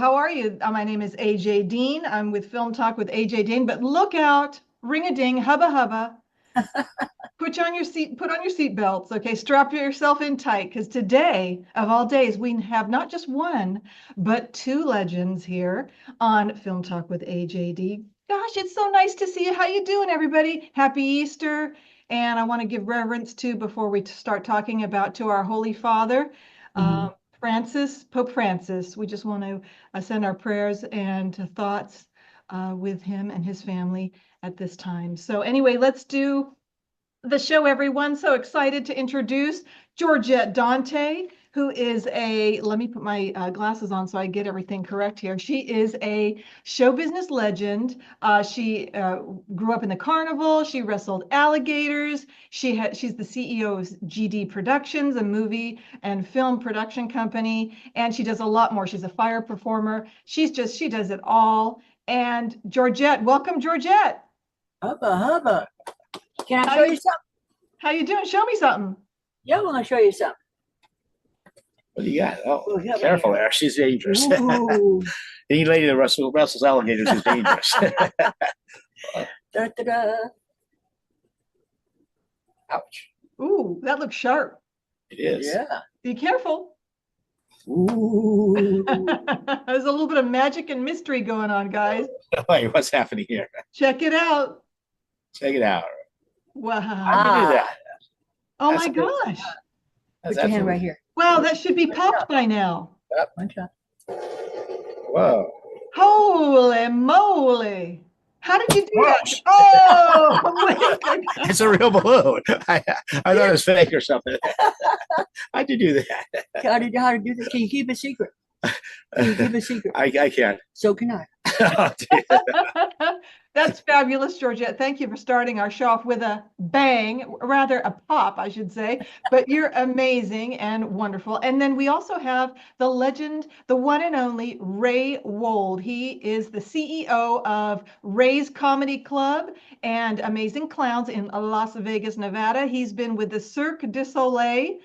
how are you? My name is AJ Dean. I'm with Film Talk with AJ Dean, but look out, ring-a-ding, hubba hubba. Put on your seat belts, okay? Strap yourself in tight, because today, of all days, we have not just one, but two legends here on Film Talk with AJD. Gosh, it's so nice to see you. How you doing, everybody? Happy Easter. And I want to give reverence to, before we start talking about, to our Holy Father, Pope Francis. We just want to send our prayers and thoughts with him and his family at this time. So anyway, let's do the show, everyone. So excited to introduce Georgette Dante, who is let me put my glasses on so I get everything correct here. She is a show business legend. She grew up in the carnival. She wrestled alligators. She's the CEO of GD Productions, a movie and film production company. And she does a lot more. She's a fire performer. She does it all. And Georgette, welcome, Georgette. Hubba, hubba. Can I show you something? How you doing? Show me something. Yeah, I want to show you something. What do you got? Oh, careful there. She's dangerous. Any lady that wrestles alligators is dangerous. Da, da, da. Ouch. Ooh, that looks sharp. It is. Yeah. Be careful. Ooh. There's a little bit of magic and mystery going on, guys. Wait, what's happening here? Check it out. Check it out. Wow. How do you do that? Oh That's my gosh. Put your hand right here. Wow, that should be popped by now. Yep. One shot. Whoa. Holy moly. How did you do Whoa. that? Oh, my goodness. It's a real balloon. I thought it was fake or something. How'd you do that? How to do this? Can you keep it secret? Can you keep it secret? I can't. So can I. Oh, That's fabulous, Georgette. Thank you for starting our show off with a bang, rather a pop, I should say. But you're amazing and wonderful. And then we also have the legend, the one and only Ray Wold. He is the CEO of Ray's Comedy Club and Amazing Clowns in Las Vegas, Nevada. He's been with the Cirque du Soleil.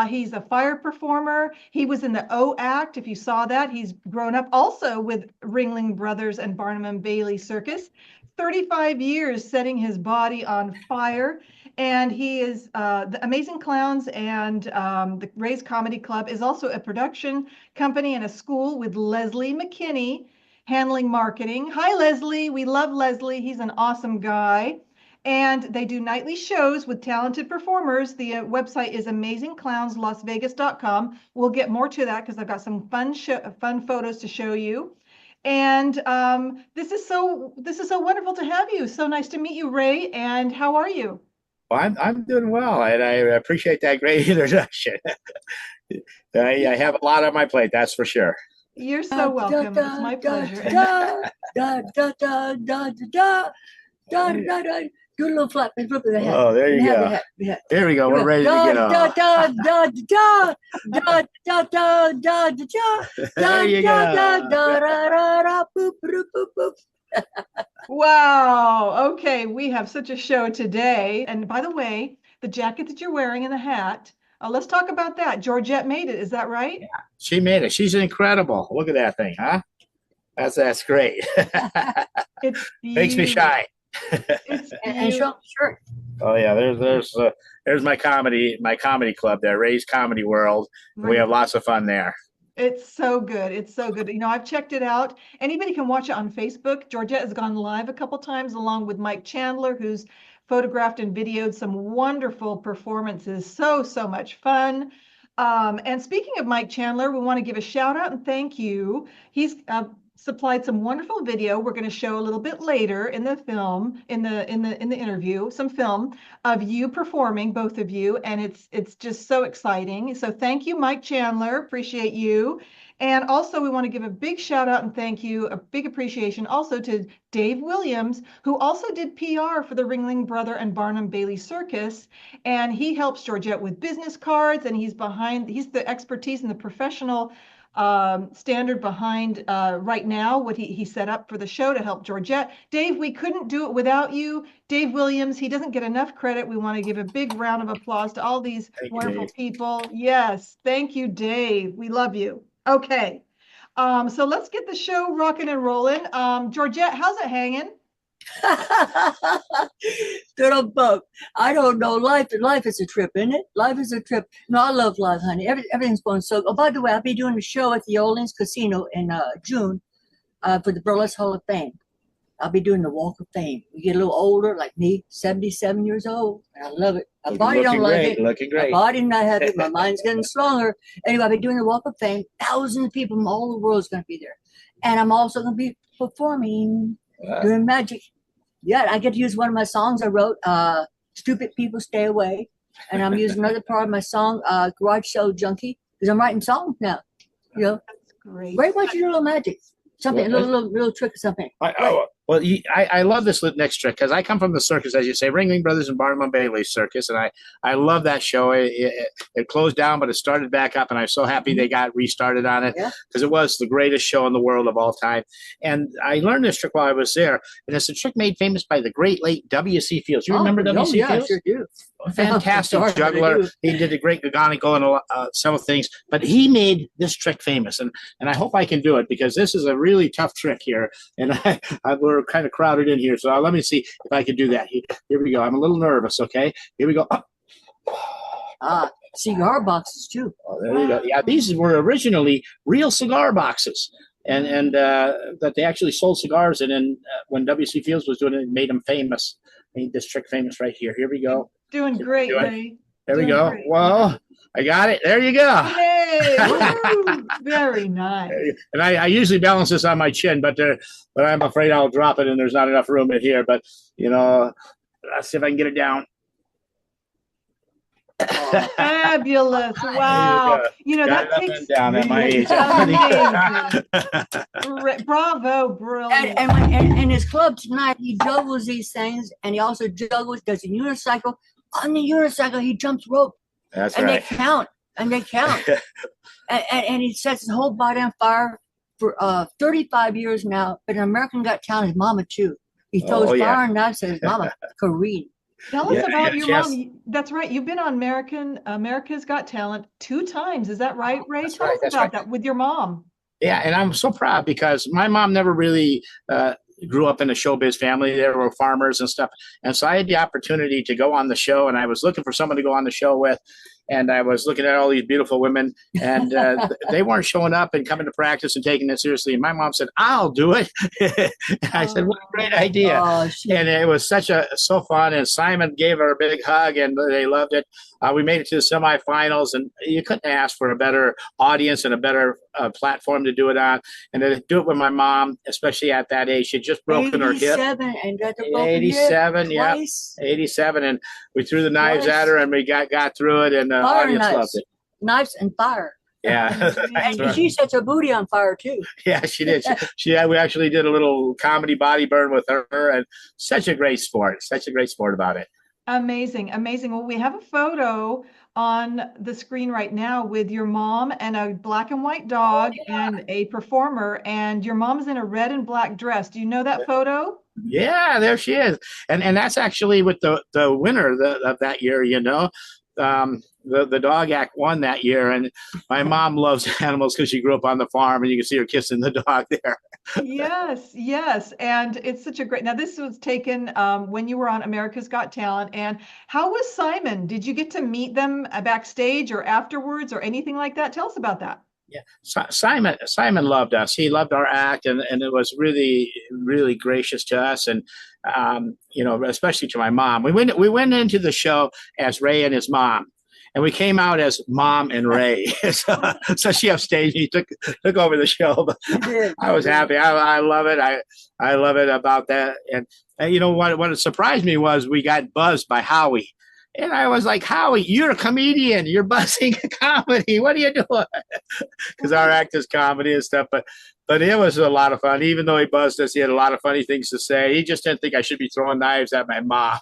He's a fire performer. He was in the O Act, if you saw that. He's grown up also with Ringling Brothers and Barnum and Bailey Circus. 35 years setting his body on fire. And he is the Amazing Clowns and the Ray's Comedy Club is also a production company and a school with Leslie McKinney handling marketing. Hi, Leslie. We love Leslie. He's an awesome guy. And they do nightly shows with talented performers. The website is amazingclownslasvegas.com. We'll get more to that because I've got some fun photos to show you. And this is so wonderful to have you. So nice to meet you, Ray. And how are you? Well, I'm doing well, and I appreciate that great introduction. I have a lot on my plate, that's for sure. You're so welcome. It's my pleasure. Do a little flip of the head. Oh, there you go. There we go. We're ready to get on. There you go. Wow. Okay, we have such a show today. And by the way, the jacket that you're wearing and the hat, let's talk about that. Georgette made it. Is that right? Yeah, she made it. She's incredible. Look at that thing, huh? That's great. It's Makes me shy. And show shirt. Oh yeah, there's my comedy club there, Ray's Comedy World. Right. We have lots of fun there. It's so good. It's so good. You know, I've checked it out. Anybody can watch it on Facebook. Georgette has gone live a couple times along with Mike Chandler, who's photographed and videoed some wonderful performances. So much fun. And speaking of Mike Chandler, we want to give a shout out and thank you. He's supplied some wonderful video. We're going to show a little bit later in the film, in the interview, some film of you performing, both of you, and it's just so exciting. So thank you, Mike Chandler. Appreciate you. And also we want to give a big shout out and thank you, a big appreciation also to Dave Williams, who also did PR for the Ringling Brother and Barnum Bailey Circus. And he helps Georgette with business cards, and he's the expertise and the professional standard behind right now what he set up for the show to help Georgette. Dave, we couldn't do it without you. Dave Williams, he doesn't get enough credit. We want to give a big round of applause to all these wonderful people. Yes, thank you, Dave. We love you. Okay. So let's get the show rocking and rolling. Georgette, how's it hanging? I don't know. Life is a trip, isn't it? Life is a trip. No, I love life, honey. Everything's going so. Oh, by the way, I'll be doing a show at the Orleans Casino in June for the Burlesque Hall of Fame. I'll be doing the Walk of Fame. We get a little older, like me, 77 years old. And I love it. My body don't like it. Looking great. My body not happy. My mind's getting stronger. Anyway, I'll be doing the Walk of Fame. Thousands of people from all the world is going to be there. And I'm also going to be performing, doing magic. Yeah, I get to use one of my songs I wrote, Stupid People Stay Away. And I'm using another part of my song, Garage Sale Junkie, because I'm writing songs now. You know, That's great. Ray wants you to do a little magic. Something, a little trick or something. I love this next trick because I come from the circus, as you say, Ringling Brothers and Barnum and Bailey Circus, and I love that show. It closed down, but it started back up, and I'm so happy they got restarted on it because it was the greatest show in the world of all time. And I learned this trick while I was there, and it's a trick made famous by the great late W.C. Fields. You remember W.C. Fields? I sure do. Fantastic juggler. He did a great Gaganico and several things, but he made this trick famous, and I hope I can do it because this is a really tough trick here, and we're kind of crowded in here. So let me see if I can do that. Here we go. I'm a little nervous. Okay, here we go. Cigar boxes too. Oh, there you go. Yeah, these were originally real cigar boxes, and that they actually sold cigars in. And when W.C. Fields was doing it, it made them famous. Made this trick famous right here. Here we go. Doing great, Ray. There we go. Great. Well, I got it. There you go. Yay! Very nice. And I usually balance this on my chin, but I'm afraid I'll drop it, and there's not enough room in here. But let's see if I can get it down. Oh, fabulous! Wow. That takes down at my age. Bravo, brilliant. And in his club tonight, he juggles these things, and he also does a unicycle. On the unicycle, he jumps rope. That's and right. They count. and he sets his whole body on fire for 35 years now. But in American Got Talent, his mama too. He throws fire and knives at his mama, Kareen. Tell us about your mom. That's right. You've been on America's Got Talent 2 times. Is that right, Ray? Tell us about that with your mom. Yeah, and I'm so proud because my mom never really grew up in a showbiz family. There were farmers and stuff. And so I had the opportunity to go on the show, and I was looking for someone to go on the show with. And I was looking at all these beautiful women, and they weren't showing up and coming to practice and taking it seriously. And my mom said, "I'll do it." And I said, "What a great idea!" And it was so fun. And Simon gave her a big hug, and they loved it. We made it to the semifinals, and you couldn't ask for a better audience and a better platform to do it on. And to do it with my mom, especially at that age, she'd just broken her hip. 87 and got the broken 87, hip yeah, twice. 87, and we threw the knives at her, and we got through it, and the audience loved it. Knives and fire. Yeah, and she sets her booty on fire too. Yeah, she did. We actually did a little comedy body burn with her, and such a great sport. Such a great sport about it. Amazing, amazing. Well, we have a photo on the screen right now with your mom and a black and white dog and a performer, and your mom's in a red and black dress. Do you know that photo? Yeah, there she is. And that's actually with the winner of that year, the dog act won that year, and my mom loves animals because she grew up on the farm, and you can see her kissing the dog there. Yes, and it's such a great. Now this was taken when you were on America's Got Talent, and how was Simon? Did you get to meet them backstage or afterwards or anything like that? Tell us about that. Yeah, Simon loved us. He loved our act, and it was really, really gracious to us, and especially to my mom. We went into the show as Ray and his mom. And we came out as Mom and Ray. so she upstaged me, took over the show. But I was happy. I love it. I love it about that. And what surprised me was we got buzzed by Howie. And I was like, "Howie, you're a comedian. You're buzzing a comedy. What are you doing?" Because our act is comedy and stuff. But it was a lot of fun. Even though he buzzed us, he had a lot of funny things to say. He just didn't think I should be throwing knives at my mom.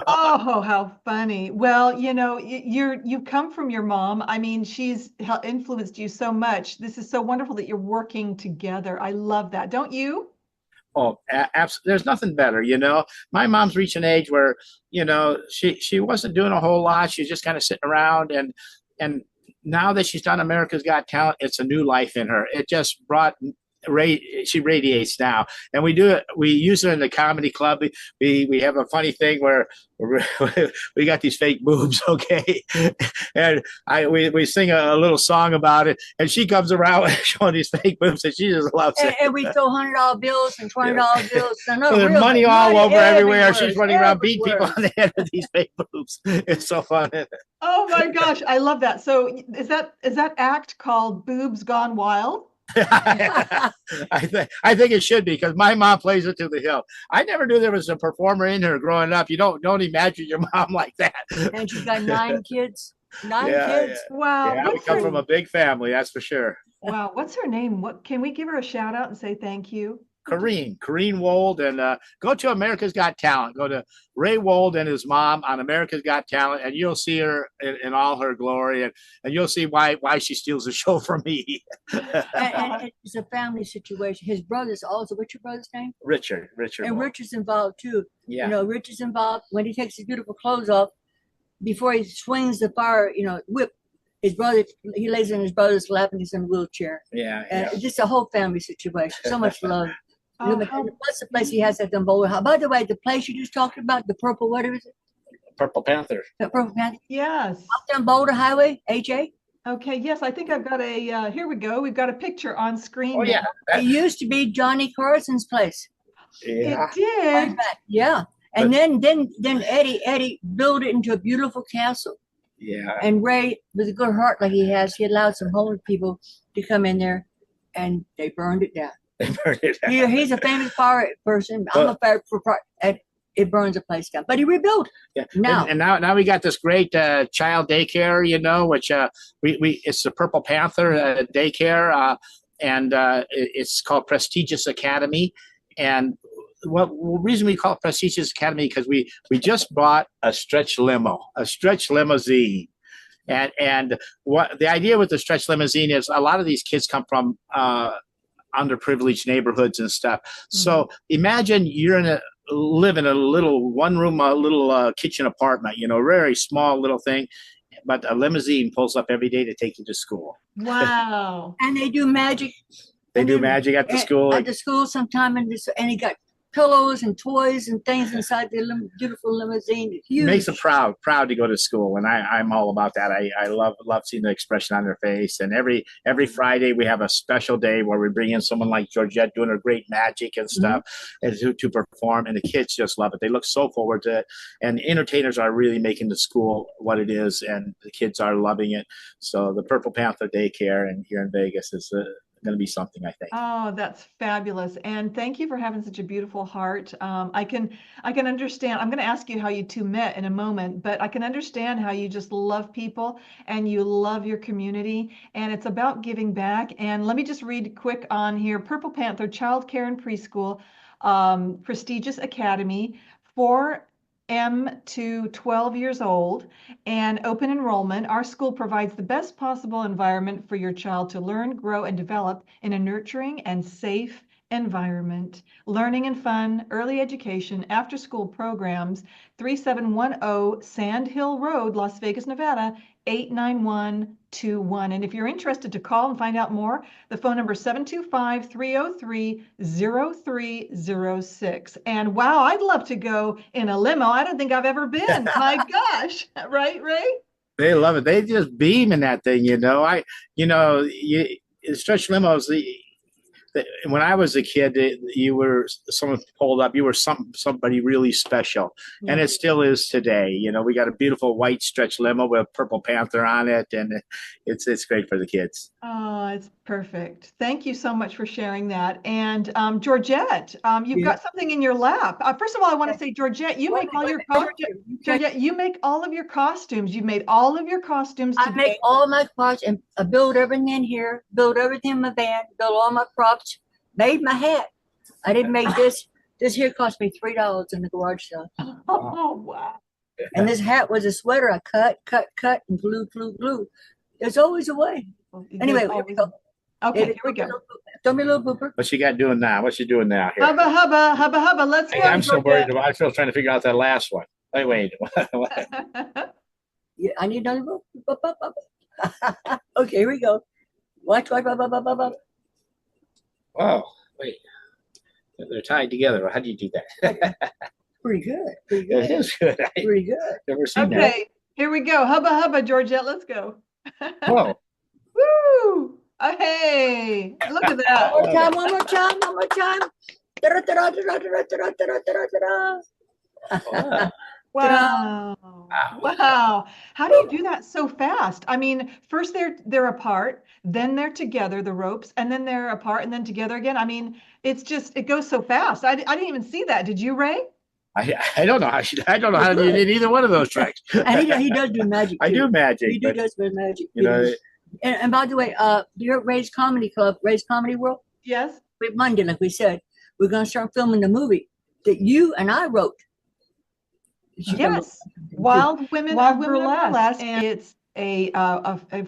Oh, how funny. Well, you come from your mom. I mean, she's influenced you so much. This is so wonderful that you're working together. I love that. Don't you? Oh, absolutely. There's nothing better, My mom's reached an age where, she wasn't doing a whole lot. She's just kind of sitting around and now that she's done America's Got Talent, it's a new life in her. It just brought she radiates now, and we use her in the comedy club. We have a funny thing where we got these fake boobs, okay, and we sing a little song about it, and she comes around showing these fake boobs, and she just loves it. And we throw $100 bills and $20 bills. So there's money all over everywhere. She's running around beating people on the head with these fake boobs. It's so fun. Oh my gosh, I love that. So is that act called Boobs Gone Wild? I think it should be, because my mom plays it to the hill. I never knew there was a performer in her growing up. You don't imagine your mom like that. And she's got 9 kids. 9 kids. Yeah. Wow. Yeah, we come from a big family, that's for sure. Wow. What's her name? What can we give her a shout out and say thank you? Ray Wold, and go to America's Got Talent. Go to Ray Wold and his mom on America's Got Talent, and you'll see her in all her glory, and you'll see why she steals the show from me. and it's a family situation. His brother's also, what's your brother's name? Richard. And Wold. Richard's involved too. Yeah. You know, Richard's involved when he takes his beautiful clothes off before he swings the fire, whip. His brother, he lays in his brother's lap and he's in a wheelchair. Yeah. It's just a whole family situation. So much love. Oh, What's the place he has at the bowl? By the way, the place you just talked about, the purple, what is it? Purple Panther. The Purple Panther. yes. Up on Boulder Highway, AJ. Okay. Yes, I think I've got a. Here we go. We've got a picture on screen. Oh yeah. It used to be Johnny Carson's place. Yeah. It did. Yeah. And then Eddie built it into a beautiful castle. Yeah. And Ray, with a good heart like he has, he allowed some homeless people to come in there, and they burned it down. He's a famous fire person. I'm a fire proprietor. And it burns the place down. But he rebuilt. Yeah. Now. And now we got this great child daycare, which we it's the Purple Panther daycare, and it's called Prestigious Academy. And the reason we call it Prestigious Academy, because we just bought a stretch limousine. And what the idea with the stretch limousine is, a lot of these kids come from underprivileged neighborhoods and stuff. Mm-hmm. So imagine you're live in a little one-room, little kitchen apartment, very small little thing, but a limousine pulls up every day to take you to school. Wow. And they do magic. They do magic at the school. At the school sometime, and he got pillows and toys and things inside the beautiful limousine. It's huge. Makes them proud to go to school, and I'm all about that. I love seeing the expression on their face. And every Friday we have a special day where we bring in someone like Georgette doing her great magic and stuff, mm-hmm. and to perform, and the kids just love it. They look so forward to it, and the entertainers are really making the school what it is, and the kids are loving it. So the Purple Panther Daycare here in Vegas is going to be something, I think. Oh, that's fabulous. And thank you for having such a beautiful heart. I can understand. I'm going to ask you how you two met in a moment, but I can understand how you just love people and you love your community, and it's about giving back. And let me just read quick on here. Purple Panther Child Care and Preschool, Prestigious Academy, 4M to 12 years old, and open enrollment. Our school provides the best possible environment for your child to learn, grow, and develop in a nurturing and safe environment. Learning and fun, early education, after-school programs, 3710 Sand Hill Road, Las Vegas, Nevada, 89121. And if you're interested to call and find out more, the phone number is 725-303-0306. And wow, I'd love to go in a limo. I don't think I've ever been. My gosh. Right, Ray? They love it. They just beam in that thing, stretch limos, when I was a kid, someone pulled up, you were somebody really special. Yeah. And it still is today. We got a beautiful white stretch limo with Purple Panther on it, and it's great for the kids. Oh, it's perfect. Thank you so much for sharing that. And Georgette, you've got something in your lap. First of all, I want to say, Georgette, you make all your costumes. Georgette, you make all of your costumes. You've made all of your costumes today. I make all my parts and I build everything in here, build everything in my van, build all my props, made my hat. I didn't make this. This here cost me $3 in the garage sale. Oh, wow. And this hat was a sweater I cut, and glue. There's always a way. Anyway, here we go. Okay, here we go. Throw me a little booper. What's she got doing now? What's she doing now? Here. Hubba. Let's go. I'm so worried about. I'm still trying to figure out that last one. Wait. Yeah, I need another book. Okay, here we go. Watch. Wow. Wait. They're tied together. How do you do that? Pretty good. It is good. I've Pretty good. never seen that. Okay, here we go. Hubba hubba, Georgette. Let's go. Whoa. Woo! Hey, look at that. One more time. Da-da-da-da-da-da-da-da-da-da-da-da. Wow. Wow. Wow. How do you do that so fast? I mean, first they're apart, then they're together, the ropes, and then they're apart and then together again. I mean, it goes so fast. I didn't even see that. Did you, Ray? I don't know how I don't know how you did either one of those tricks. And he does do magic. I do magic. He does do magic. You know, And by the way, you're at Ray's Comedy Club, Ray's Comedy World. Yes. Monday, like we said, we're going to start filming the movie that you and I wrote. Yes. Wild Women of Burlesque. And it's a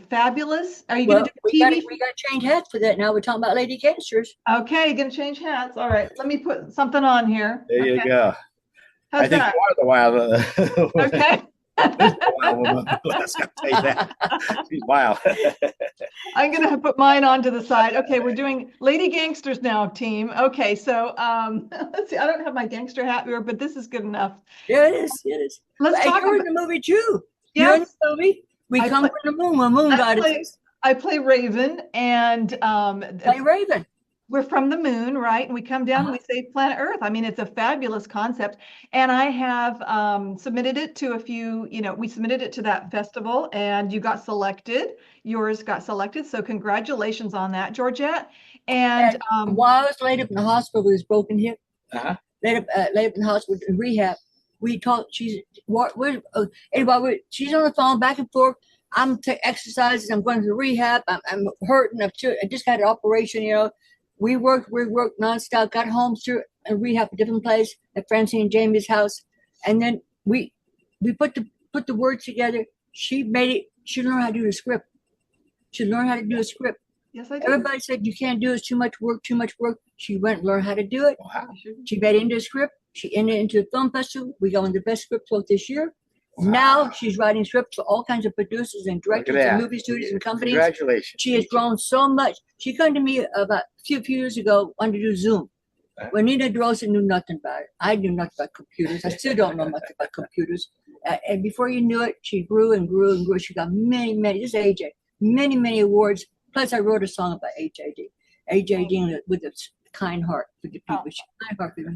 fabulous. Are you going to do TV? We got to change hats for that. Now we're talking about lady gangsters. Okay, going to change hats. All right. Let me put something on here. there you go. How's I think that? you are the wild. Okay. Wild woman. Let's tell you that. She's wild. I'm going to put mine onto the side. Okay, we're doing Lady Gangsters now, team. Okay, so let's see. I don't have my gangster hat here, but this is good enough. Yeah, it is. It is. Let's talk You're about in the movie too. You're in yes. the movie. We I come play- from the moon. When moon god is. I play Raven, and Play Raven. we're from the moon, right? And we come down and we save planet Earth. I mean, it's a fabulous concept. And I have submitted it to a few, we submitted it to that festival and you got selected. Yours got selected. So congratulations on that, Georgette. And while I was laid up in the hospital with his broken hip, Uh-huh. laid up in the hospital in rehab, we talked. She's anyway, she's on the phone back and forth. I'm exercises. I'm going to rehab. I'm hurting. I just had an operation, We worked nonstop, got home to a rehab, a different place at Francine and Jamie's house. And then we put the words together. She made it. She learned how to do the script. She learned how to do a script. yes, I did. Everybody said, you can't do it. It's too much work. She went and learned how to do it. Wow. She made it into a script. She entered into the film festival. We got one of the best script book this year. Wow. Now she's writing scripts for all kinds of producers and directors and movie studios and companies. Congratulations. She has grown so much. She came to me about a few years ago, wanted to do Zoom. When Nina DeRosa knew nothing about it. I knew nothing about computers. I still don't know much about computers. And before you knew it, she grew and grew and grew. She got many, this is AJ, many awards. Plus, I wrote a song about AJ Dean with a kind heart for the people. She's kind heart for them.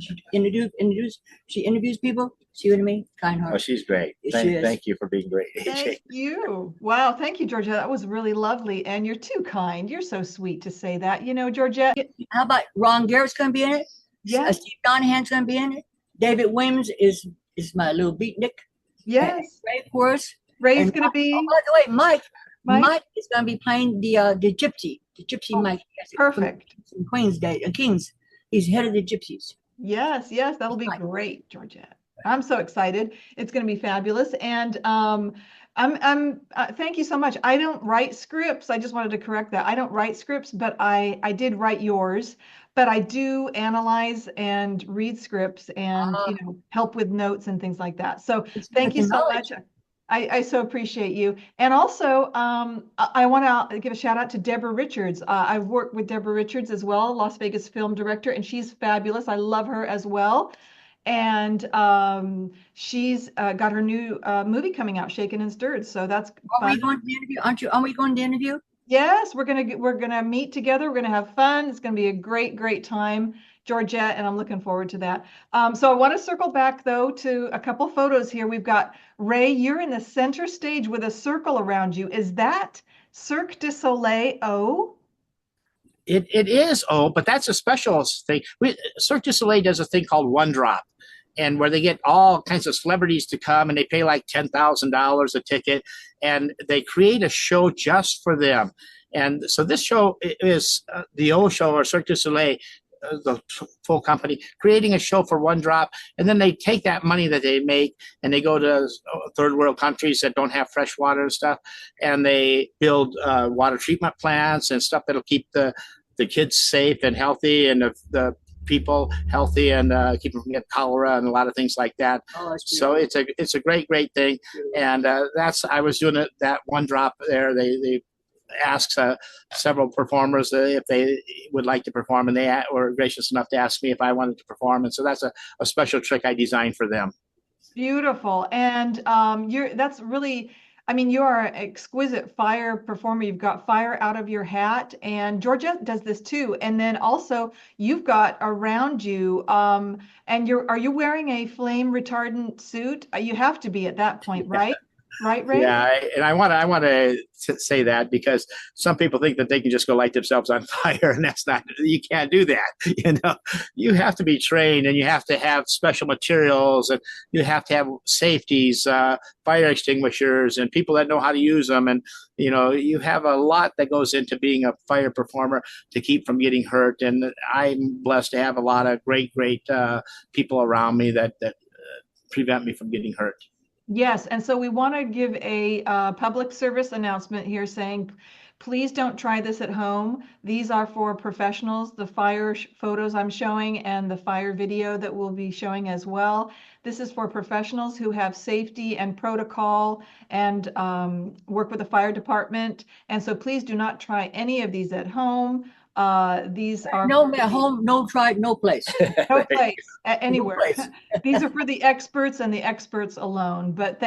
She interviews people. See what I mean? Kind heart. Oh, she's great. Thank you for being great, AJ. Thank you. Wow. Thank you, Georgette. That was really lovely. And you're too kind. You're so sweet to say that. Georgette. How about Ron Garrett's going to be in it? Yes. Steve Donahan's going to be in it. David Williams is my little beatnik. Yes. Ray, of course. Ray's going to be. Oh, by the way, Mike is going to be playing the gypsy. The gypsy Mike. Perfect. From Kings. He's head of the gypsies. Yes. That'll be great, Georgette. I'm so excited. It's going to be fabulous. And thank you so much. I don't write scripts. I just wanted to correct that. I don't write scripts, but I did write yours. But I do analyze and read scripts and help with notes and things like that. So thank you so much. I so appreciate you. And also, I want to give a shout out to Deborah Richards. I've worked with Deborah Richards as well, Las Vegas film director, and she's fabulous. I love her as well. And she's got her new movie coming out, Shaken and Stirred. So that's fun. Are we going to the interview? Are we going to the interview? Yes, we're gonna meet together. We're gonna have fun. It's gonna be a great time, Georgette, and I'm looking forward to that. So I want to circle back though to a couple photos here. We've got Ray. You're in the center stage with a circle around you. Is that Cirque du Soleil? Oh. It is, but that's a special thing. Cirque du Soleil does a thing called One Drop, and where they get all kinds of celebrities to come, and they pay like $10,000 a ticket, and they create a show just for them. And so this show is the O Show, or Cirque du Soleil, the full company, creating a show for One Drop, and then they take that money that they make and they go to third world countries that don't have fresh water and stuff, and they build water treatment plants and stuff that'll keep the kids safe and healthy, and the people healthy and keep them from getting cholera and a lot of things like that. Oh, So it's a great thing. And I was doing it, that one drop there. They asked several performers if they would like to perform, and they were gracious enough to ask me if I wanted to perform. And so that's a special trick I designed for them. Beautiful. And that's really, I mean, you are an exquisite fire performer. You've got fire out of your hat, and Georgette does this too. And then also you've got around you, and are you wearing a flame retardant suit? You have to be at that point, right? Right, Ray? Yeah, and I want to say that because some people think that they can just go light themselves on fire, and that's not. You can't do that. You know, you have to be trained, and you have to have special materials, and you have to have safeties, fire extinguishers, and people that know how to use them. And you know, you have a lot that goes into being a fire performer to keep from getting hurt. And I'm blessed to have a lot of great people around me that prevent me from getting hurt. Yes, and so we want to give a public service announcement here saying, please don't try this at home. These are for professionals. The fire photos I'm showing and the fire video that we'll be showing as well. This is for professionals who have safety and protocol and work with the fire department. And so please do not try any of these at home. These are no at home, no try, no place. No place, anywhere. No place. These are for the experts and the experts alone. But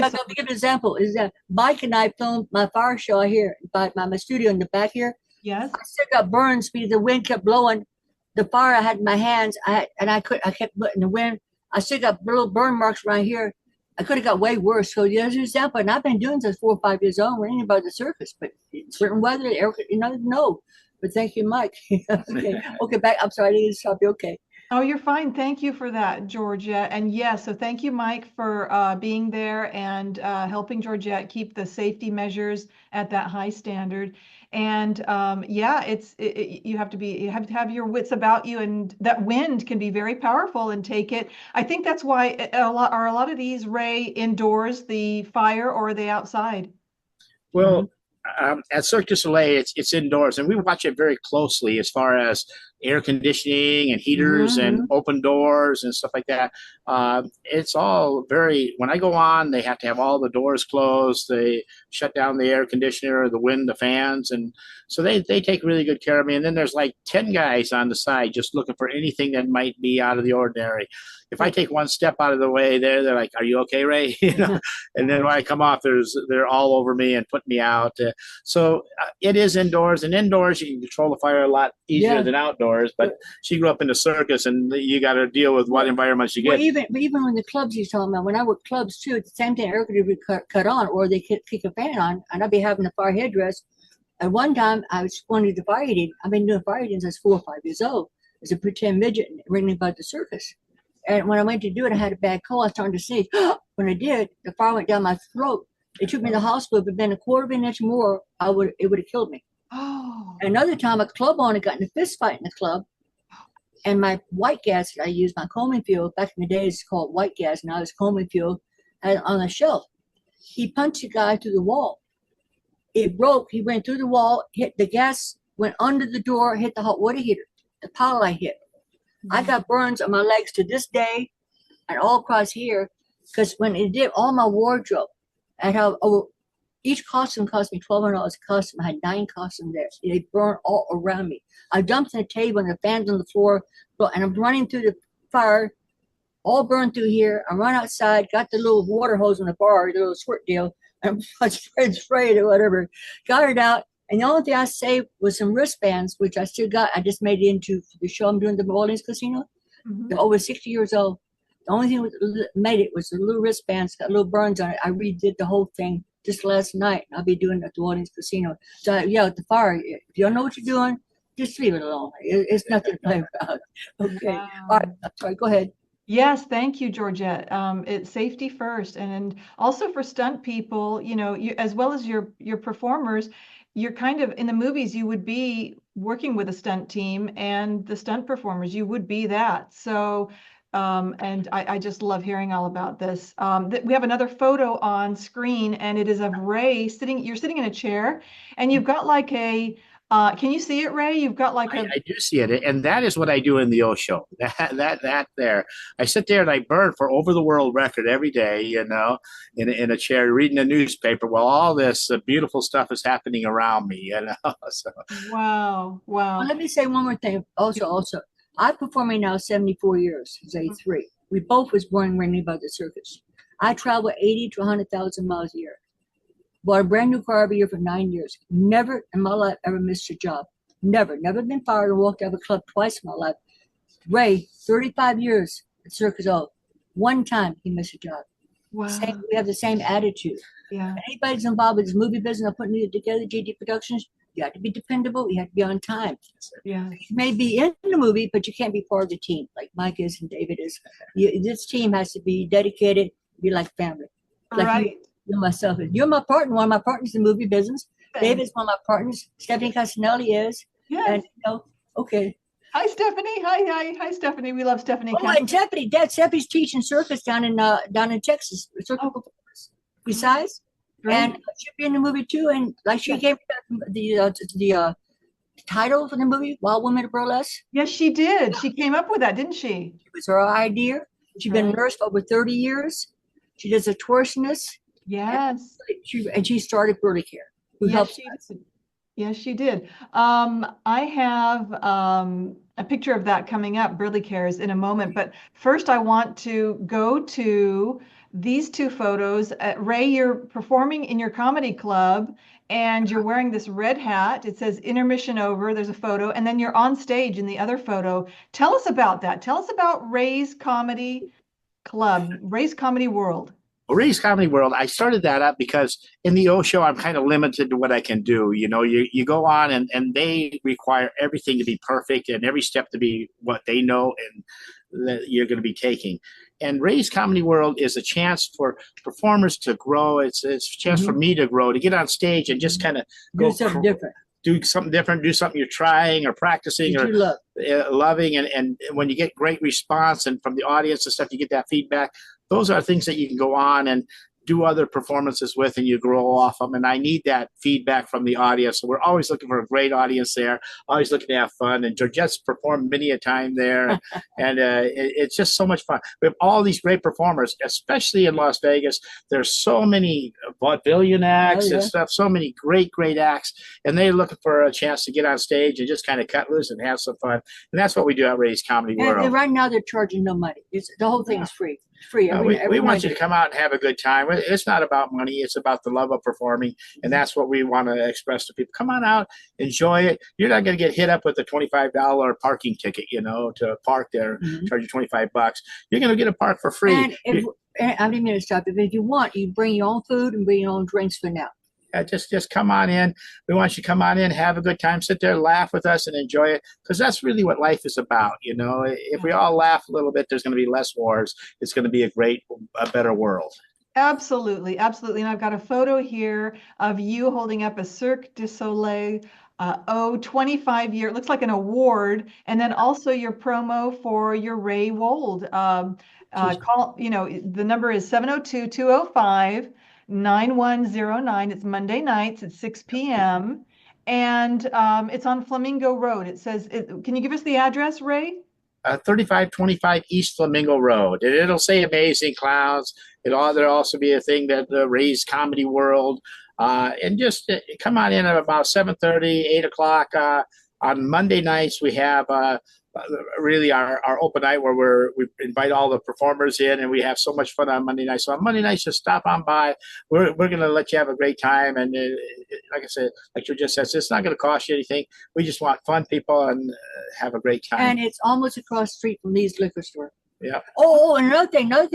I'll give an example. Is that Mike and I filmed my fire show here by my studio in the back here. yes. I still got burns because the wind kept blowing. The fire I had in my hands, I kept letting the wind. I still got little burn marks right here. I could have got way worse. So there's an example, and I've been doing this 4 or 5 years old. We're about the surface, but certain weather, you know. But thank you, Mike. Okay, back. I'm sorry, I didn't stop you. Okay. Oh, you're fine. Thank you for that, Georgette. And yes, so thank you, Mike, for being there and helping Georgette keep the safety measures at that high standard. And yeah, you have to have your wits about you, and that wind can be very powerful and take it. I think that's why a lot of these, Ray, indoors, the fire, or are they outside? Well, at Cirque du Soleil, it's indoors, and we watch it very closely as far as air conditioning and heaters and open doors and stuff like that. It's all very, when I go on, they have to have all the doors closed. They shut down the air conditioner, the wind, the fans. And so they take really good care of me. And then there's like 10 guys on the side just looking for anything that might be out of the ordinary. If I take one step out of the way there, they're like, "Are you okay, Ray?" You know. And then when I come off, they're all over me and put me out. So it is indoors, and indoors you can control the fire a lot easier than outdoors. But she grew up in the circus, and you got to deal with what environments you get. Well, even when the clubs you're talking about, when I work clubs too, at the same time, air conditioner would cut on, or they kick a fan on, and I'd be having a fire headdress. At one time, I was going to the fire eating. I've been doing fire eating since 4 or 5 years old as a pretend midget ringing about the circus. And when I went to do it, I had a bad cold. I started to sneeze. When I did, the fire went down my throat. They took me to the hospital. If it had been a quarter of an inch more, it would have killed me. Oh. Another time, a club owner got in a fist fight in the club. And my white gas that I used, my combing fuel, back in the days, it's called white gas. Now it's combing fuel, on the shelf. He punched the guy through the wall. It broke. He went through the wall, hit the gas, went under the door, hit the hot water heater. The pile I hit. I got burns on my legs to this day and all across here, because when it did, all my wardrobe, I had each costume cost me $1,200 a costume. I had 9 costumes there. They burned all around me. I jumped on the table and the fans on the floor, and I'm running through the fire, all burned through here. I run outside, got the little water hose in the bar, the little squirt deal, and I sprayed or whatever, got it out. And the only thing I saved was some wristbands, which I still got. I just made it into the show I'm doing, the New Orleans Casino. They're over 60 years old. The only thing that made it was the little wristbands, got little burns on it. I redid the whole thing just last night. I'll be doing it at the New Orleans Casino. So, yeah, at the fire, if you don't know what you're doing, just leave it alone. It's nothing to play about. Okay. Wow. All right. Sorry, go ahead. Yes, thank you, Georgette. It's safety first, and also for stunt people, as well as your performers, you're kind of in the movies. You would be working with a stunt team, and the stunt performers, you would be that. So, and I just love hearing all about this. We have another photo on screen, and it is of Ray sitting. You're sitting in a chair, and you've got like a. Can you see it, Ray? You've got like I do see it, and that is what I do in the O show. That there, I sit there and I burn for over the world record every day, in a chair reading a newspaper while all this beautiful stuff is happening around me, So. Wow. Well, let me say one more thing. Also, I've performing now 74 years. It's 83. We both was born ringing about the circus. I travel 80 to 100,000 miles a year. Bought a brand new car every year for 9 years. Never in my life ever missed a job. Never been fired or walked out of a club twice in my life. Ray, 35 years at Circus O. One time he missed a job. Wow. We have the same attitude. Yeah. If anybody's involved with this movie business or putting it together, GD Productions, you have to be dependable. You have to be on time. Yeah. You may be in the movie, but you can't be part of the team like Mike is and David is. This team has to be dedicated, be like family. Like Right. You myself. You're my partner. One of my partners in the movie business. David's one of my partners. Stephanie Castellone is. Yes. And okay. Hi, Stephanie. Hi, Stephanie. We love Stephanie. Oh, and Stephanie's teaching circus down in Texas. Circus performance. Besides, and she'll be in the movie too. And like she gave me the title for the movie, Wild Women of Burlesque. Yes, she did. She came up with that, didn't she? It was her idea. She's been a nurse for over 30 years. She does a torsionist. Yes. And she started Burley Care. Yes, she did. I have a picture of that coming up, Burley Cares, in a moment. But first, I want to go to these 2 photos. Ray, you're performing in your comedy club, and you're wearing this red hat. It says intermission over. There's a photo. And then you're on stage in the other photo. Tell us about that. Tell us about Ray's Comedy Club, Ray's Comedy World. Ray's Comedy World, I started that up because in the O show, I'm kind of limited to what I can do. You go on and they require everything to be perfect and every step to be what they know and that you're going to be taking. And Ray's Comedy World is a chance for performers to grow. It's a chance for me to grow, to get on stage and just kind of do something different. Do something different, do something you're trying or practicing or loving. And when you get great response and from the audience and stuff, you get that feedback. Those are things that you can go on and do other performances with and you grow off them. And I need that feedback from the audience. So we're always looking for a great audience there, always looking to have fun. And Georgette's performed many a time there. And it's just so much fun. We have all these great performers, especially in Las Vegas. There's so many vaudevillian acts and stuff, so many great acts. And they're looking for a chance to get on stage and just kind of cut loose and have some fun. And that's what we do at Ray's Comedy World. And right now they're charging no money. The whole thing is free. Free. We want you to come out and have a good time. It's not about money. It's about the love of performing. And that's what we want to express to people. Come on out, enjoy it. You're not going to get hit up with a $25 parking ticket, to park there, charge you $25. You're going to get a park for free. And I didn't mean to stop you, but if you want, you bring your own food and bring your own drinks for now. Just come on in. We want you to come on in, have a good time, sit there, laugh with us, and enjoy it, because that's really what life is about. If we all laugh a little bit, there's going to be less wars. It's going to be a better world. Absolutely. And I've got a photo here of you holding up a Cirque du Soleil 25-year, it looks like an award, and then also your promo for your Ray Wold. The number is 702-205-9109. It's Monday nights at 6 p.m. And it's on Flamingo Road. It says, can you give us the address, Ray? 3525 East Flamingo Road. And it'll say Amazing Clowns. There'll also be a thing that Ray's Comedy World. And just come on in at about 7:30, 8 o'clock. On Monday nights, we have really our open night where we invite all the performers in, and we have so much fun on Monday nights. So on Monday nights, just stop on by. We're going to let you have a great time. And like I said, like you just said, it's not going to cost you anything. We just want fun people and have a great time. And it's almost across the street from Lee's liquor store. Yeah. Oh, another thing. No.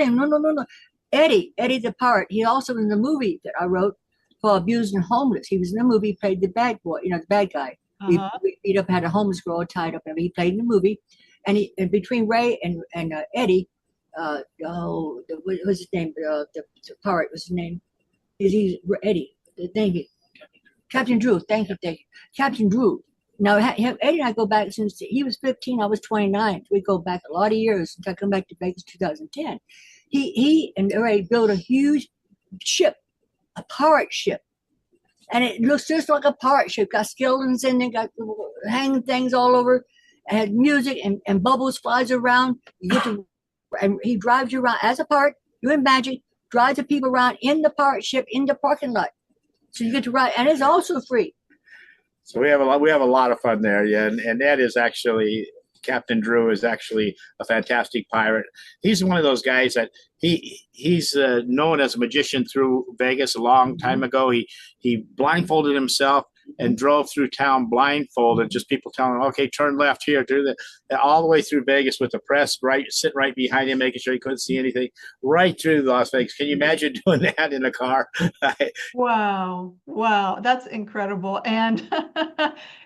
Eddie the pirate. He also was in the movie that I wrote called Abused and Homeless. He was in the movie, played the bad boy, the bad guy. We beat up, had a homeless girl tied up, and he played in the movie. And between Ray and Eddie, what was his name? The pirate was his name. He's Eddie. Thank you, Captain Drew. Thank you, Captain Drew. Now Eddie and I go back since he was 15, I was 29. We go back a lot of years since I come back to Vegas 2010. He and Ray built a huge ship, a pirate ship. And it looks just like a pirate ship. Got skeletons in there, got hanging things all over. It had music and bubbles flies around. And he drives you around as a pirate, doing magic, drives the people around in the pirate ship in the parking lot. So you get to ride, and it's also free. So we have a lot of fun there, yeah. And that is actually, Captain Drew is actually a fantastic pirate. He's one of those guys that he's known as a magician through Vegas a long time ago. He blindfolded himself and drove through town blindfolded, just people telling him, okay, turn left here, all the way through Vegas with the press sitting right behind him, making sure he couldn't see anything, right through Las Vegas. Can you imagine doing that in a car? Wow, that's incredible. And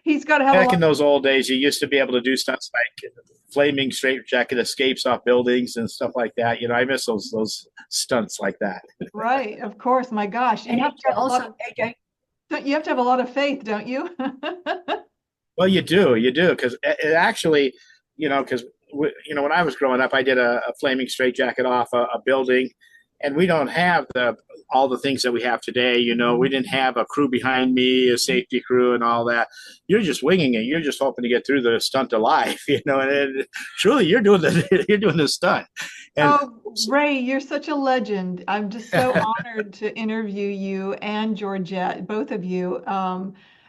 he's got to have back in those old days, you used to be able to do stunts like flaming straitjacket escapes off buildings and stuff like that. I miss those stunts like that. Right, of course. My gosh, and you have to have a lot of faith, don't you? Well, you do, because it actually, because when I was growing up, I did a flaming straitjacket off a building, and we don't have all the things that we have today. We didn't have a crew behind me, a safety crew, and all that. You're just winging it. You're just hoping to get through the stunt alive. And truly, you're doing the stunt. And Ray, you're such a legend. I'm just so honored to interview you and Georgette, both of you.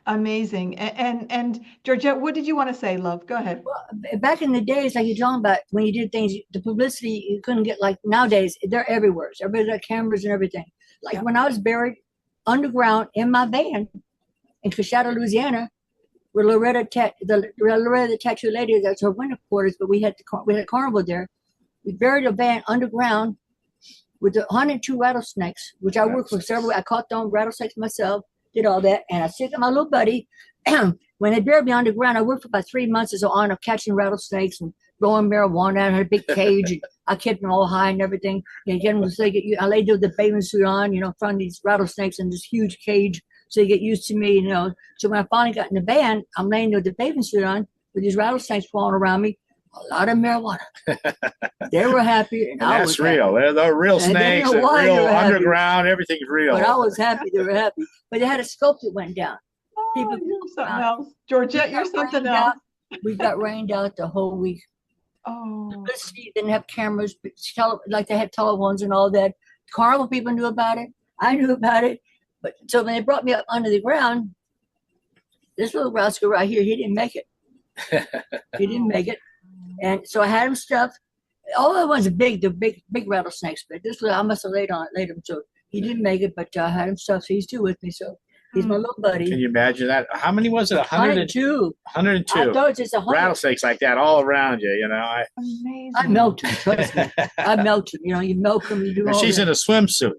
Amazing. And Georgette, what did you want to say, love? Go ahead. Well, back in the days, like you're talking about, when you did things, the publicity you couldn't get. Like nowadays, they're everywhere. So everybody's got cameras and everything. Like when I was buried underground in my van in Coshada, Louisiana, with Loretta the tattoo lady, that's her winter quarters, but we had carnival there. We buried a van underground with the 102 rattlesnakes, which I worked for several. I caught them rattlesnakes myself, did all that, and I said to my little buddy, when they buried me underground, I worked for about 3 months as an honor catching rattlesnakes and growing marijuana. I had a big cage, and I kept them all high and everything. Get them I laid there with the bathing suit on, in front of these rattlesnakes in this huge cage, so they get used to me, So when I finally got in the van, I'm laying there with the bathing suit on, with these rattlesnakes crawling around me. a lot of marijuana. They were happy, and I was that's real. They're real And they snakes, know why real they're happy. underground. Everything's real. But I was happy. They were happy. But they had a scope that went down. Oh, People you're something around. else. Georgette, you're something else. We got rained out the whole week. Oh, The city didn't have cameras, but like they had telephones and all that. Carnival people knew about it. I knew about it. But so when they brought me up under the ground, this little rascal right here, he didn't make it. He didn't make it. And so I had him stuffed. All the ones are big, the big rattlesnakes, but this little, I must have laid him. So he didn't make it, but I had him stuffed. So he's still with me. So he's my little buddy. Can you imagine that? How many was it? 102. 102. I thought it was just 100. Rattlesnakes like that all around you, you know. amazing. I melt him, trust me. I melt him. You know, you milk him, you do And all she's that. in a swimsuit.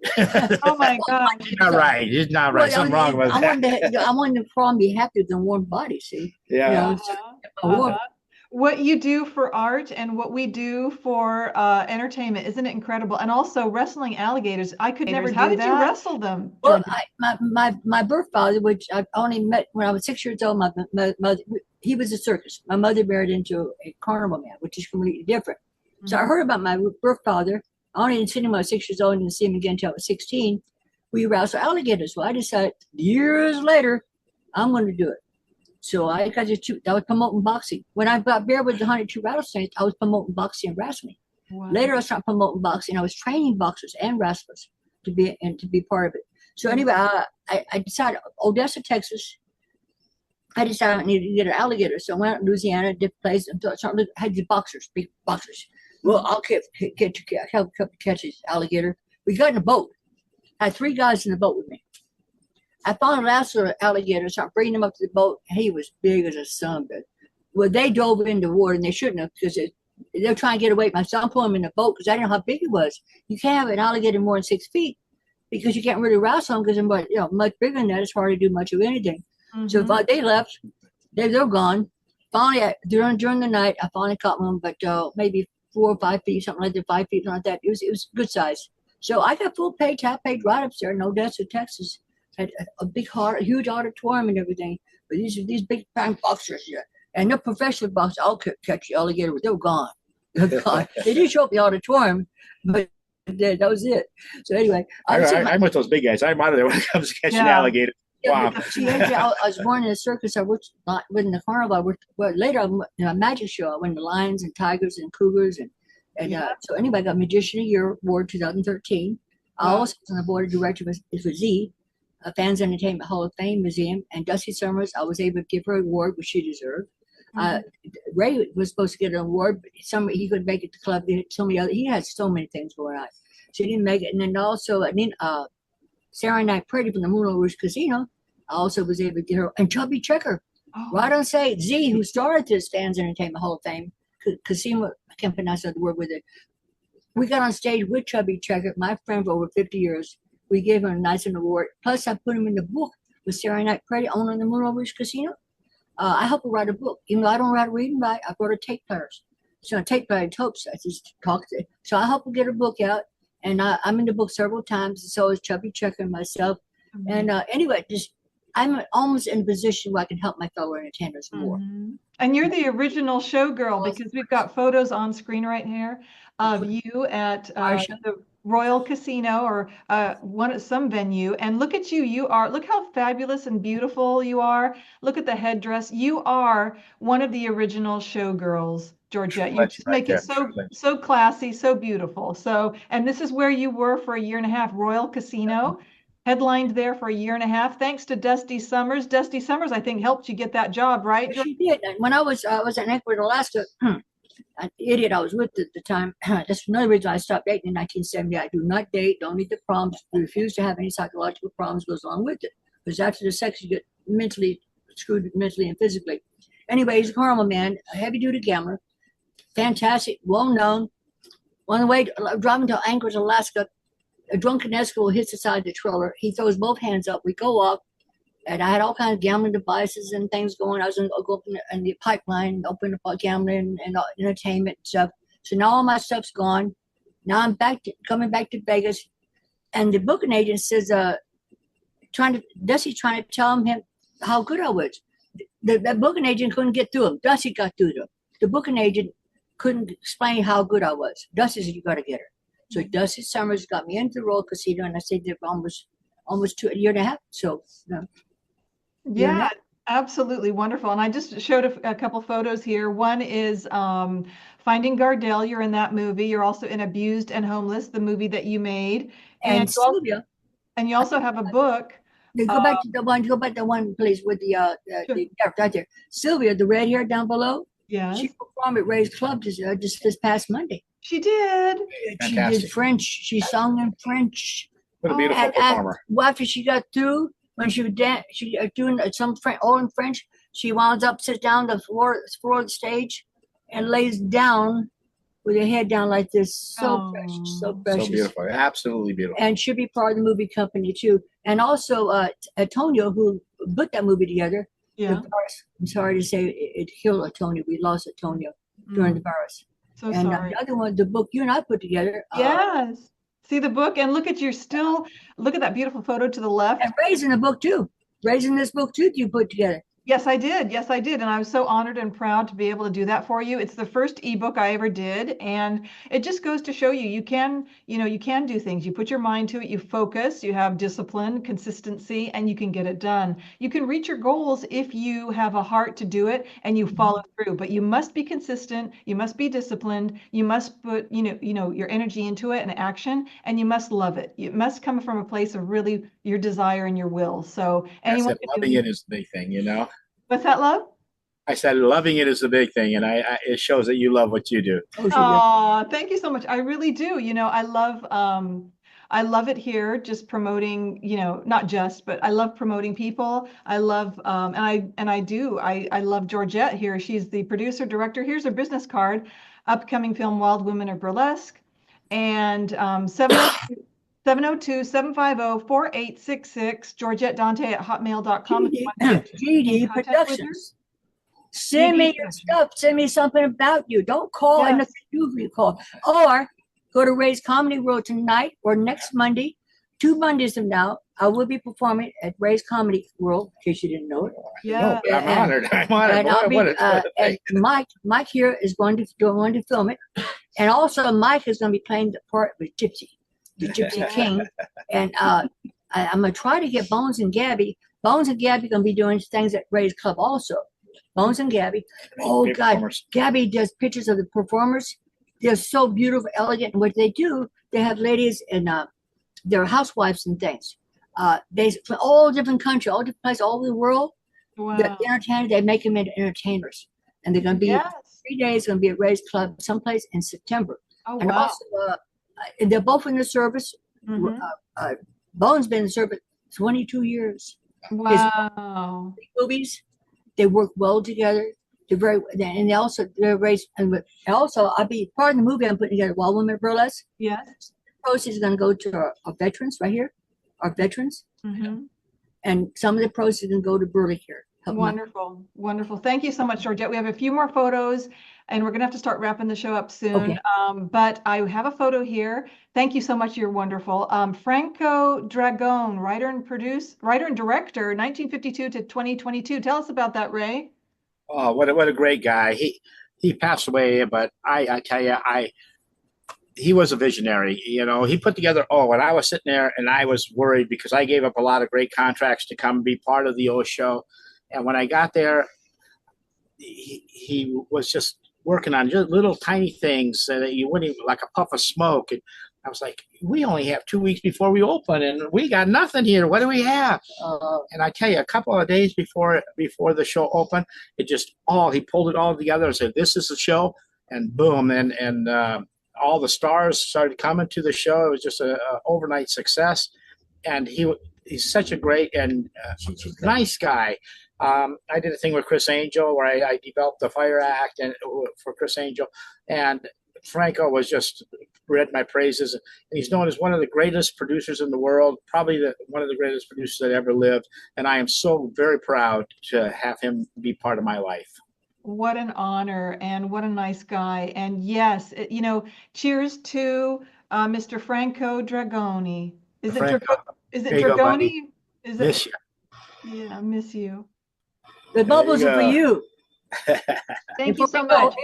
Oh my God. He's not right. He's not right. Something wrong with I that. wanted to crawl and be happy with a warm body, see? Yeah. You know, Uh-huh. What you do for art and what we do for entertainment, isn't it incredible? And also wrestling alligators. I could never do that. How did you wrestle them? Well, my birth father, which I only met when I was 6 years old, my mother, he was a circus. My mother married into a carnival man, which is completely different. So I heard about my birth father. I only didn't see him when I was 6 years old and didn't see him again until I was 16. We wrestled alligators. Well, I decided years later, I'm going to do it. So I was promoting boxing. When I got there with the 102 rattlesnakes, I was promoting boxing and wrestling. Wow. Later, I started promoting boxing. I was training boxers and wrestlers to be part of it. So anyway, I decided Odessa, Texas. I decided I needed to get an alligator. So I went out to Louisiana, different places, and had the boxers, big boxers. Well, I'll help catch this alligator. We got in a boat. I had 3 guys in the boat with me. I found a last little alligator, so I bringing him up to the boat. He was big as a sunbed. Well, they dove into the water, and they shouldn't have, because they're trying to get away. My son put him in the boat because I didn't know how big he was. You can't have an alligator more than 6 feet because you can't really wrestle them because they're much bigger than that. It's hard to do much of anything. Mm-hmm. So they left. They're gone. Finally, during the night, I finally caught one, but maybe 4 or 5 feet, something like that, 5 feet, something like that. It was good size. So I got full paid, top paid right up there in Odessa, Texas. Had a huge auditorium and everything. But these big time boxers here, and they're professional boxers. I'll catch the alligator, but they were gone. They're gone. They did show up the auditorium, but that was it. So anyway, I'm with those big guys. I'm out of there when it comes to catching alligators. Wow. I was born in a circus. I worked not in the carnival. I worked later in a magic show. I went to lions and tigers and cougars so anyway, I got Magician of the Year Award 2013. I also was on the board of directors for Z. Fans Entertainment Hall of Fame Museum, and Dusty Summers, I was able to give her an award, which she deserved. Ray was supposed to get an award, but he couldn't make it to the club. He had so many things going on. She didn't make it. And then also, Sarah Night Pretty from the Moulin Rouge Casino, I also was able to get her. And Chubby Checker, right on stage, Z, who started this Fans Entertainment Hall of Fame Casino, I can't pronounce the word with it. We got on stage with Chubby Checker, my friend for over 50 years. We gave him a nice award. Plus, I put him in the book with Sarah Night Pretty, owner the Moulin Rouge Casino. I helped her write a book. Even though I don't write read and write, I brought her tape players. So tape player tapes. I just talked to her. So I helped her get her book out. And I'm in the book several times. And so is Chubby Checker and myself. Mm-hmm. And anyway, I'm almost in a position where I can help my fellow entertainers more. Mm-hmm. And you're the original showgirl because we've got photos on screen right here of you at the Royal Casino or some venue, and look at you. Look how fabulous and beautiful you are. Look at the headdress. You are one of the original showgirls, Georgette. You just make it so classy, so beautiful. So, and this is where you were for a year and a half, Royal Casino, headlined there for a year and a half, thanks to Dusty Summers. Dusty Summers, I think, helped you get that job, right? She did. When I was in Anchorage, Alaska. An idiot I was with at the time. That's another reason I stopped dating in 1970. I do not date, don't need the problems, refuse to have any psychological problems goes along with it. Because after the sex, you get mentally screwed mentally and physically. Anyway, he's a carnival man, a heavy-duty gambler, fantastic, well-known. On the way driving to Anchorage, Alaska, a drunken Eskimo hits the side of the trailer. He throws both hands up. We go up. And I had all kinds of gambling devices and things going. I was in the pipeline, open up gambling and entertainment and stuff. So now all my stuff's gone. Now I'm coming back to Vegas. And the booking agent says, Dusty's trying to tell him how good I was. The booking agent couldn't get through him. Dusty got through to him. The booking agent couldn't explain how good I was. Dusty said, you got to get her. So Dusty Summers got me into the role of Casino, and I stayed there for almost a year and a half. So, Yeah, absolutely wonderful. And I just showed a couple photos here. One is Finding Gardell. You're in that movie. You're also in Abused and Homeless, the movie that you made. and Sylvia. And you also have a book. Go back to the one place with the right there. Sylvia, the red hair down below. Yeah. She performed at Ray's Club just this past Monday. She did. She did French. She sung in French. What a beautiful performer. After she got through, when she was doing some all in French, she winds up, sits down on the floor of the stage, and lays down with her head down like this. So precious, so precious. So beautiful, absolutely beautiful. And she'll be part of the movie company too. And also Antonio, who put that movie together. Yeah. I'm sorry to say it killed Antonio. We lost Antonio during the virus. So sorry. The other one, the book you and I put together. Yes. See the book, and look at that beautiful photo to the left. And Ray's in the book too. Ray's in this book too. You put together. Yes, I did. Yes, I did. And I was so honored and proud to be able to do that for you. It's the first ebook I ever did. And it just goes to show you can do things. You put your mind to it, you focus, you have discipline, consistency, and you can get it done. You can reach your goals if you have a heart to do it and you follow through. But you must be consistent, you must be disciplined, you must put, your energy into it and action, and you must love it. It must come from a place of really your desire and your will. So anyone loving it is the big thing, What's that, love? I said loving it is the big thing, and it shows that you love what you do. Oh, thank you so much. I really do. I love it here, just promoting, not just, but I love promoting people. I love, I love Georgette here. She's the producer, director. Here's her business card, upcoming film Wild Women of Burlesque, and 702-750-4866, Georgette Dante at hotmail.com. GD Productions. Send me your stuff. Send me something about you. Don't call and nothing to do if you call. Or go to Ray's Comedy World tonight or next Monday. 2 Mondays from now, I will be performing at Ray's Comedy World, in case you didn't know it. Yeah. No, I'm honored. I'm honored. And Mike here is going to film it. And also Mike is going to be playing the part with Gypsy. The Gypsy King, and I'm gonna try to get Bones and Gabby. Bones and Gabby gonna be doing things at Ray's Club also. Bones and Gabby. Oh God, Gabby does pictures of the performers. They're so beautiful, elegant. And what they do, they have ladies and they're housewives and things. They from all different countries, all different places, all over the world. Wow. They're entertainers. They make them into entertainers, and they're gonna be 3 days. Gonna be at Ray's Club someplace in September. Oh, and wow. also. They're both in the service. Bones been in the service 22 years. Wow. Movies, they work well together. They're raised. And also, I'll be part of the movie I'm putting together. Wild Women of Burlesque. Yes. The proceeds are going to go to our veterans right here, our veterans, and some of the proceeds are going to go to Burley here. Wonderful, wonderful. Thank you so much, Georgette. We have a few more photos, and we're going to have to start wrapping the show up soon. Okay. But I have a photo here. Thank you so much. You're wonderful. Franco Dragone, writer and director, 1952 to 2022. Tell us about that, Ray. Oh, what a great guy. He passed away, but I tell you, he was a visionary. He put together. When I was sitting there and I was worried because I gave up a lot of great contracts to come be part of the O show. And when I got there, he was just working on just little tiny things that you wouldn't even, like a puff of smoke. And I was like, we only have 2 weeks before we open and we got nothing here. What do we have? And I tell you, a couple of days before the show opened, he pulled it all together and said, this is the show. And boom. And all the stars started coming to the show. It was just an overnight success. And he's such a great and nice guy. I did a thing with Chris Angel where I developed the Fire Act for Chris Angel, and Franco was just read my praises. And he's known as one of the greatest producers in the world, probably one of the greatest producers that ever lived. And I am so very proud to have him be part of my life. What an honor, and what a nice guy. And yes, cheers to Mr. Franco Dragoni. Is it Dragoni? Is it? Miss you. Yeah, I miss you. The bubbles are for you. Thank you so much.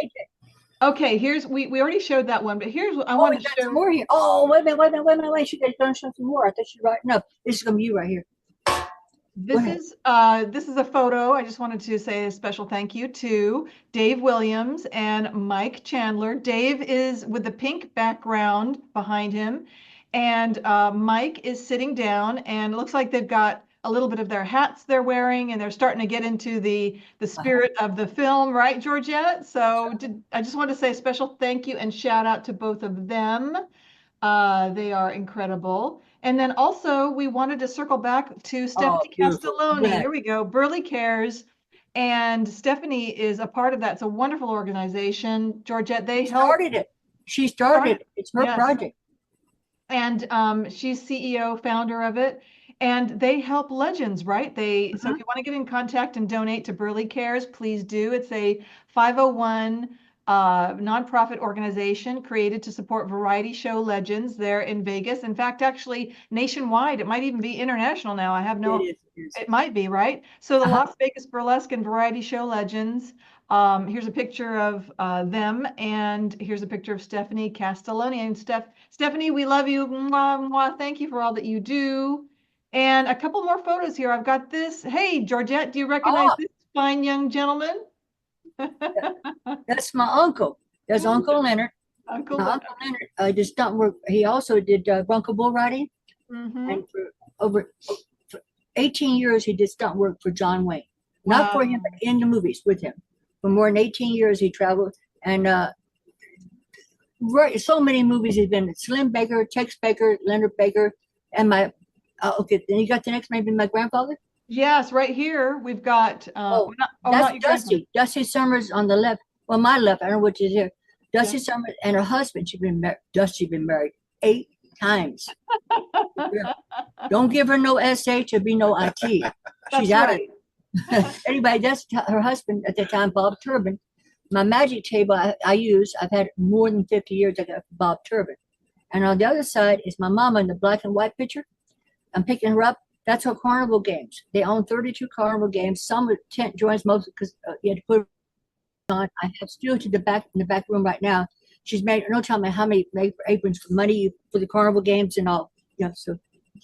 Okay, here's we already showed that one, but here's what I Oh, want we to got show. some more here. Oh, wait a minute, wait a minute, wait a minute, wait. She gonna show some more. I thought she was writing up. This is gonna be you right here. This is a photo. I just wanted to say a special thank you to Dave Williams and Mike Chandler. Dave is with the pink background behind him, and Mike is sitting down, and it looks like they've got a little bit of their hats they're wearing, and they're starting to get into the spirit of the film, right, Georgette? So I just want to say a special thank you and shout out to both of them. They are incredible. And then also we wanted to circle back to Oh, Stephanie beautiful. Castellone. Yeah. Here we go. Burley Cares. And Stephanie is a part of that. It's a wonderful organization. Georgette, they help. Started it. She started it. It's her Yes. project. And she's CEO, founder of it. And they help legends, right? So if you want to get in contact and donate to Burley Cares, please do. It's a 501 nonprofit organization created to support variety show legends there in Vegas. In fact, actually nationwide, it might even be international now. I have no, it might be, right? So the Las Vegas Burlesque and Variety Show Legends. Here's a picture of them, and here's a picture of Stephanie Castellone. And Stephanie, we love you. Mwah, mwah. Thank you for all that you do. And a couple more photos here. I've got this. Hey, Georgette, do you recognize this fine young gentleman? That's my uncle. That's Uncle Leonard. Uncle Leonard does stunt work. He also did Bronco bull riding, and for over 18 years he did stunt work for John Wayne. Not for him, but in the movies with him. For more than 18 years he traveled, and so many movies he's been in. Slim Baker, Tex Baker, Leonard Baker, and my okay. Then you got the next maybe my grandfather. Yes, right here we've got. That's Dusty. Dusty Summers on the left. Well, my left. I don't know which is here. Dusty Summers and her husband. Dusty been married 8 times. Don't give her no SA to be no IT. She's out of it. Anyway, that's her husband at the time, Bob Turbin. My magic table I use. I've had more than 50 years. I got Bob Turbin, and on the other side is my mama in the black and white picture. I'm picking her up. That's her carnival games. They own 32 carnival games. Some with tent joints, most because you had to put it on. I have still to the back in the back room right now. She's made. Don't tell me how many aprons for money for the carnival games and all. Yeah, so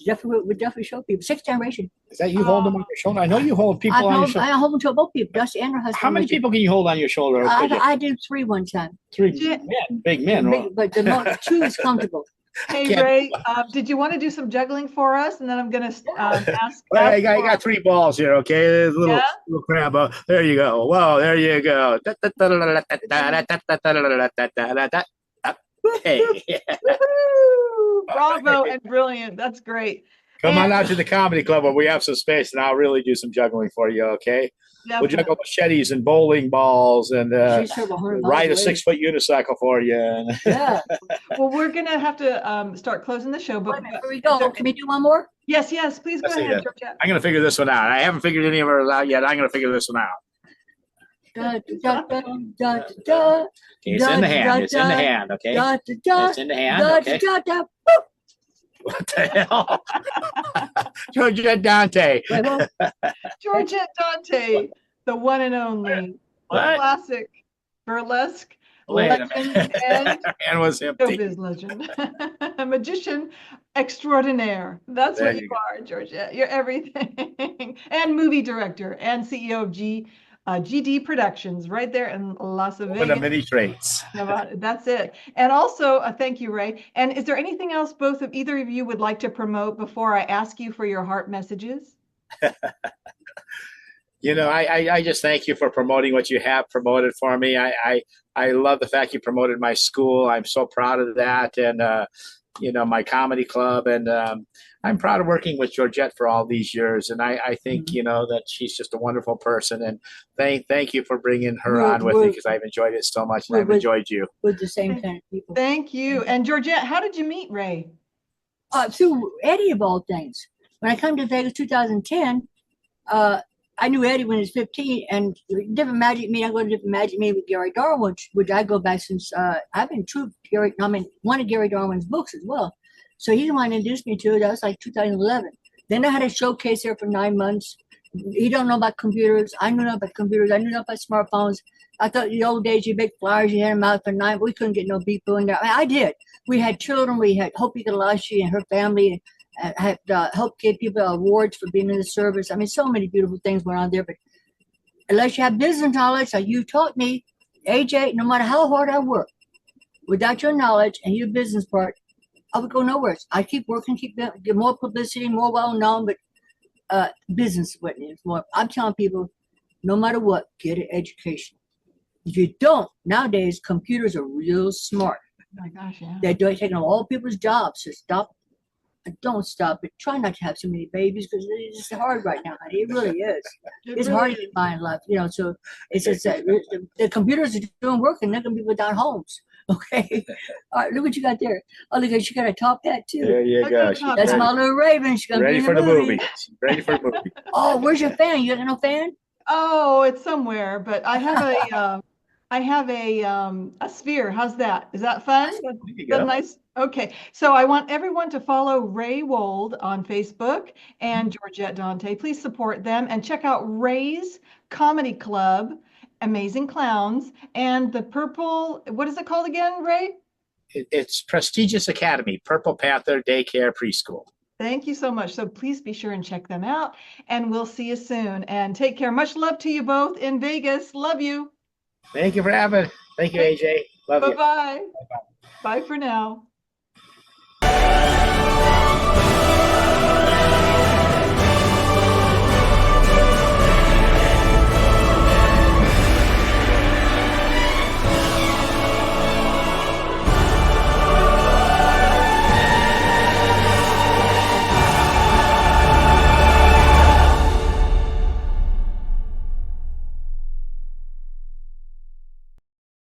definitely would definitely show people. 6th generation. Is that you hold them on your shoulder? I know you hold people on your shoulder. I hold them to both people. Dusty and her husband. How many people can you hold on your shoulder? I did 3 one time. 3 men, big men. Right? But the most 2 is comfortable. Hey Ray, did you want to do some juggling for us? And then I'm going to ask. Well, I got 3 balls here. Okay, there's a little crab. There you go. Whoa, there you go. Hey. Bravo and brilliant. That's great. Come on out to the comedy club where we have some space, and I'll really do some juggling for you. Okay. Definitely. We'll juggle machetes and bowling balls and ride a 6-foot unicycle for you. Yeah. Well, we're going to have to start closing the show. But here we go. Can we do one more? Yes, please go ahead, Georgette. I'm going to figure this one out. I haven't figured any of ours out yet. I'm going to figure this one out. It's in the hand. It's in the hand. Okay. It's in the hand. Okay. What the hell? Georgette Dante. Georgette Dante, the one and only classic burlesque legend and was showbiz legend, magician extraordinaire. That's what you are, Georgette. You're everything, and movie director and CEO of GD Productions right there in Las Vegas. One of many traits. That's it. And also, thank you, Ray. And is there anything else either of you would like to promote before I ask you for your heart messages? You know, I just thank you for promoting what you have promoted for me. I love the fact you promoted my school. I'm so proud of that. And, you know, my comedy club. And I'm proud of working with Georgette for all these years. And I think, you know, that she's just a wonderful person. And thank you for bringing her on with me because I've enjoyed it so much. And I've enjoyed you. With the same kind of people. Thank you. And Georgette, how did you meet Ray? Through Eddie of all things. When I come to Vegas 2010, I knew Eddie when he was 15, and different magic meet. I go to different magic meet with Gary Darwin, which I go back since I've been one of Gary Darwin's books as well. So he's the one who introduced me to it. That was like 2011. Then I had a showcase there for 9 months. He don't know about computers. I knew about computers. I knew about smartphones. I thought the old days you make flyers, you hand them out for night. We couldn't get no people in there. I mean, I did. We had children. We had Hopi Galashi and her family had helped give people awards for being in the service. I mean, so many beautiful things went on there. But unless you have business knowledge, like you taught me, AJ, no matter how hard I work, without your knowledge and your business part, I would go nowhere. I keep working, get more publicity, more well known, but business witness. More. I'm telling people, no matter what, get an education. If you don't, nowadays computers are real smart. Oh my gosh, yeah. They're taking all people's jobs. So stop. Don't stop, but try not to have so many babies because it's just hard right now, honey. It really is. It's really hard is. to find life, you know. So it's just that the computers are doing work and they're gonna be without homes. Okay. All right, look what you got there. Oh, look at you got a top hat too. There you I go. got She's top That's hat. my little Raven. She's gonna ready be in for the movie. movie. She's ready for the movie. Oh, where's your fan? You got no fan? Oh, it's somewhere, but I have a sphere. How's that? Is that fun? There you Is that go. nice? Okay. So I want everyone to follow Ray Wold on Facebook and Georgette Dante. Please support them and check out Ray's Comedy Club, Amazing Clowns, and the Purple, what is it called again, Ray? It's prestigious academy, Purple Panther Daycare Preschool. Thank you so much. So please be sure and check them out, and we'll see you soon. And take care. Much love to you both in Vegas. Love you. Thank you for having. Thank you, AJ. Love you. Bye-bye. Bye for now.